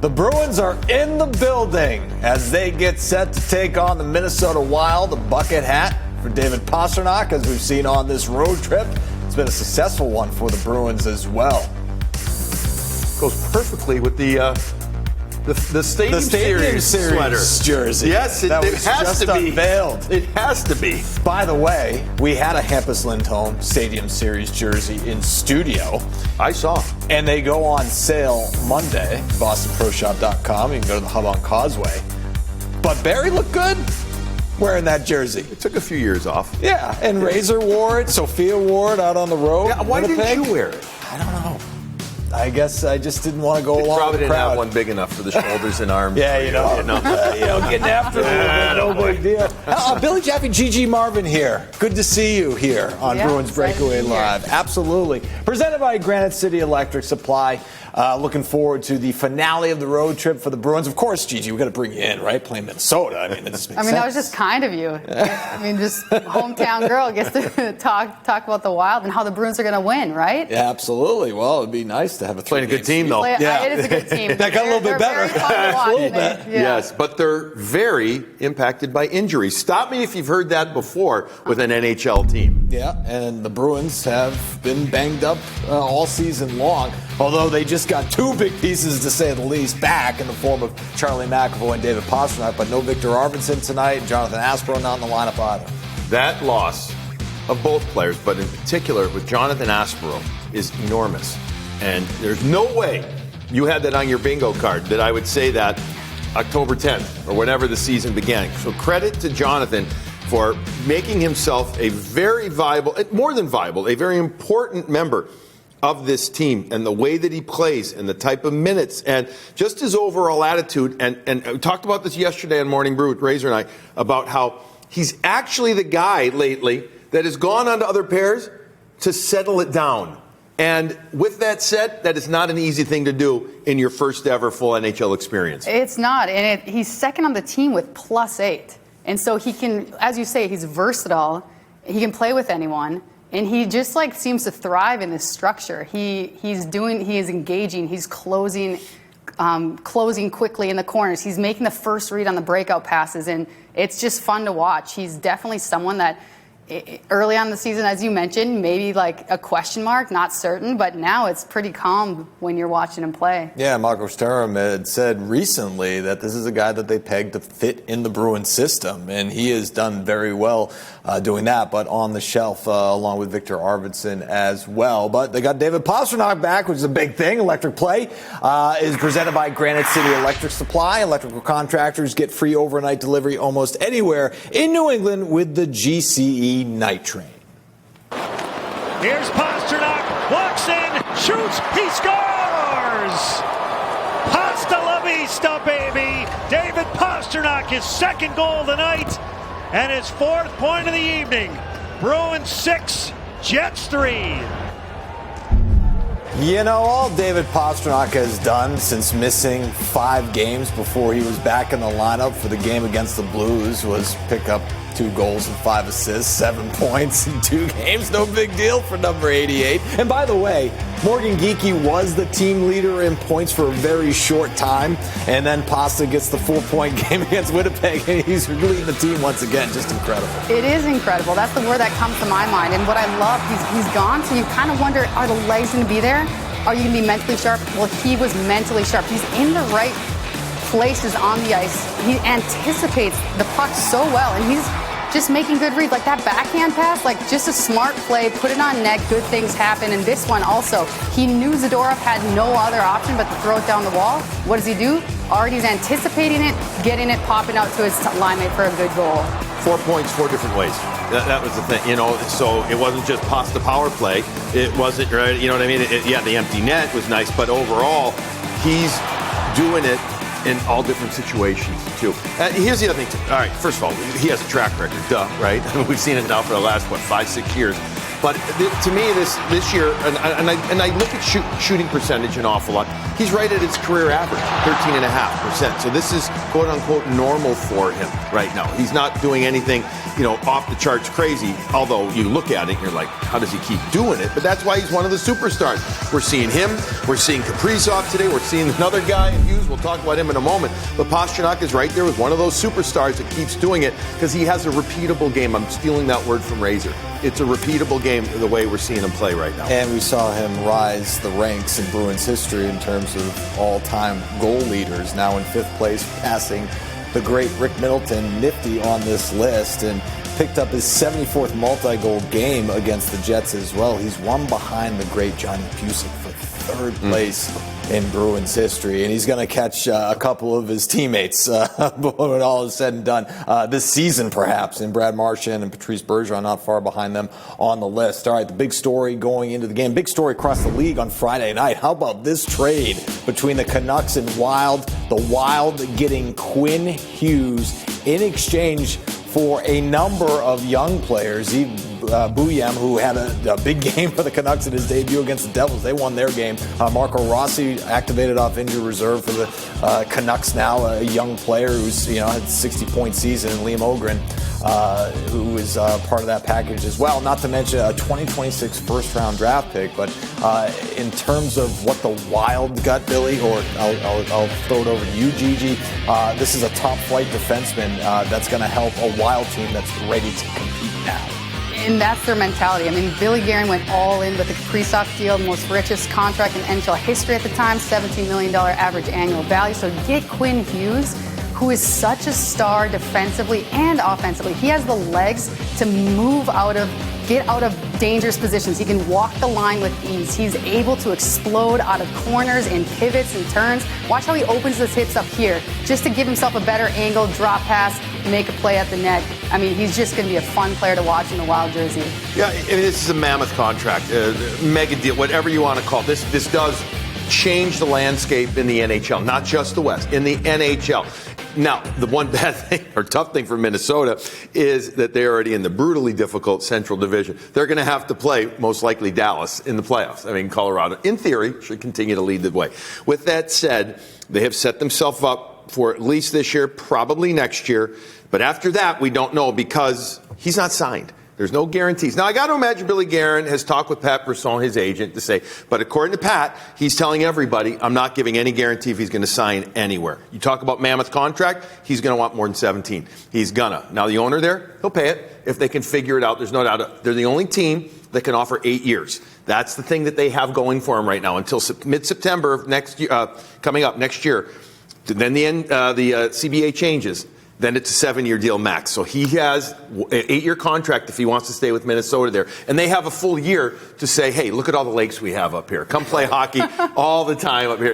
The Bruins are in the building as they get set to take on the Minnesota Wild. The bucket hat for David Pastrnak, as we've seen on this road trip. It's been a successful one for the Bruins as well. Goes perfectly with the Stadium Series sweater jersey. Yes, it has just to be unveiled. It has to be. By the way, we had a Hampus Lindholm Stadium Series jersey in studio. I saw. And they go on sale Monday, BostonProShop.com. You can go to the Hub on Causeway. But Barry looked good wearing that jersey. It took a few years off. Yeah, and Razor wore it. Sophia wore it out on the road. Yeah, why didn't you wear it? I don't know. I guess I just didn't want to go along with the crowd. Probably didn't have one big enough for the shoulders and arms. Yeah, getting after it, no big deal. Billy Jaffe, Gigi Marvin here. Good to see you here on Bruins Breakaway Live. Absolutely. Presented by Granite City Electric Supply. Looking forward to the finale of the road trip for the Bruins. Of course, Gigi, we got to bring you in, right? Playing Minnesota. I mean, that just makes sense. That was just kind of you. Just hometown girl gets to talk about the Wild and how the Bruins are going to win, right? Yeah, absolutely. Well, it'd be nice to have a playing a good team, though. It is a good team. That got a little bit better. Very fun to watch. A little bit. Yes, but they're very impacted by injuries. Stop me if you've heard that before with an NHL team. Yeah, and the Bruins have been banged up all season long, although they just got two big pieces, to say the least, back in the form of Charlie McAvoy and David Pastrnak, but no Victor Arvidsson tonight, Jonathan Aspro not in the lineup either. That loss of both players, but in particular with Jonathan Aspro, is enormous. And there's no way you had that on your bingo card that I would say that October 10th or whenever the season began. So credit to Jonathan for making himself a very viable, more than viable, a very important member of this team, and the way that he plays and the type of minutes and just his overall attitude. And we talked about this yesterday on Morning Brew with Razor and I about how he's actually the guy lately that has gone on to other pairs to settle it down. And with that said, that is not an easy thing to do in your first ever full NHL experience. It's not. And he's second on the team with +8. And so he can, as you say, he's versatile. He can play with anyone. And he just seems to thrive in this structure. He is engaging. He's closing quickly in the corners. He's making the first read on the breakout passes. And it's just fun to watch. He's definitely someone that early on in the season, as you mentioned, maybe a question mark, not certain, but now it's pretty calm when you're watching him play. Yeah, Marco Sturm had said recently that this is a guy that they pegged to fit in the Bruins system, and he has done very well doing that, but on the shelf along with Victor Arvidsson as well. But they got David Pastrnak back, which is a big thing. Electric Play is presented by Granite City Electric Supply. Electrical contractors get free overnight delivery almost anywhere in New England with the GCE Night Train. Here's Pastrnak, walks in, shoots, he scores! Hasta la vista, baby! David Pastrnak, his second goal tonight, and his fourth point of the evening. Bruins 6, Jets 3. All David Pastrnak has done since missing 5 games before he was back in the lineup for the game against the Blues was pick up 2 goals and 5 assists, 7 points in 2 games. No big deal for number 88. And by the way, Morgan Gigi was the team leader in points for a very short time. And then Pasta gets the 4-point game against Winnipeg, and he's leading the team once again. Just incredible. It is incredible. That's the word that comes to my mind. And what I love, he's gone, so you kind of wonder, are the legs going to be there? Are you going to be mentally sharp? Well, he was mentally sharp. He's in the right places on the ice. He anticipates the puck so well, and he's just making good reads. That backhand pass, just a smart play, put it on net, good things happen. And this one also, he knew Zadorov had no other option but to throw it down the wall. What does he do? Already's anticipating it, getting it, popping out to his linemate for a good goal. 4 points, 4 different ways. That was the thing, so it wasn't just Pasta power play. It wasn't, right, you know what I mean? The empty net was nice, but overall, he's doing it in all different situations, too. Here's the other thing, too. All right, first of all, he has a track record, right? We've seen it now for the last, 5-6 years. But to me, this year, and I look at shooting percentage an awful lot. He's right at his career average, 13.5%. So this is quote unquote normal for him right now. He's not doing anything, off the charts crazy. Although you look at it, and you're like, how does he keep doing it? But that's why he's one of the superstars. We're seeing him. We're seeing Kaprizov today. We're seeing another guy in Hughes. We'll talk about him in a moment. But Pastrnak is right there with one of those superstars that keeps doing it because he has a repeatable game. I'm stealing that word from Razor. It's a repeatable game the way we're seeing him play right now. And we saw him rise the ranks in Bruins history in terms of all-time goal leaders. Now in 5th place, passing the great Rick Middleton, nifty on this list, and picked up his 74th multi-goal game against the Jets as well. He's one behind the great Johnny Busick for 3rd place in Bruins history, and he's going to catch a couple of his teammates when it all is said and done this season, perhaps, and Brad Marchand and Patrice Bergeron not far behind them on the list. All right, the big story going into the game, big story across the league on Friday night. How about this trade between the Canucks and Wild? The Wild getting Quinn Hughes in exchange for a number of young players. Buyam, who had a big game for the Canucks in his debut against the Devils. They won their game. Marco Rossi activated off injured reserve for the Canucks now, a young player who's had a 60-point season, and Liam Ogren, who is part of that package as well. Not to mention a 2026 first-round draft pick. But in terms of what the Wild got, Billy, or I'll throw it over to you, Gigi, this is a top-flight defenseman that's going to help a Wild team that's ready to compete now. And that's their mentality. I mean, Billy Guerin went all in with the Kaprizov deal, the most richest contract in NHL history at the time, $17 million average annual value. So get Quinn Hughes, who is such a star defensively and offensively. He has the legs to get out of dangerous positions. He can walk the line with ease. He's able to explode out of corners and pivots and turns. Watch how he opens his hips up here just to give himself a better angle, drop pass, make a play at the net. I mean, he's just going to be a fun player to watch in the Wild jersey. Yeah, I mean, this is a mammoth contract, mega deal, whatever you want to call it. This does change the landscape in the NHL, not just the West, in the NHL. Now, the one bad thing or tough thing for Minnesota is that they're already in the brutally difficult Central Division. They're going to have to play, most likely, Dallas in the playoffs. I mean, Colorado, in theory, should continue to lead the way. With that said, they have set themselves up for at least this year, probably next year. But after that, we don't know because he's not signed. There's no guarantees. Now, I got to imagine Billy Guerin has talked with Pat Brisson, his agent, to say, but according to Pat, he's telling everybody, I'm not giving any guarantee if he's going to sign anywhere. You talk about mammoth contract, he's going to want more than 17. He's gonna. Now, the owner there, he'll pay it if they can figure it out. There's no doubt. They're the only team that can offer 8 years. That's the thing that they have going for him right now until mid-September of next year, coming up next year. Then the CBA changes. Then it's a 7-year deal max. So he has an 8-year contract if he wants to stay with Minnesota there. And they have a full year to say, hey, look at all the lakes we have up here. Come play hockey all the time up here.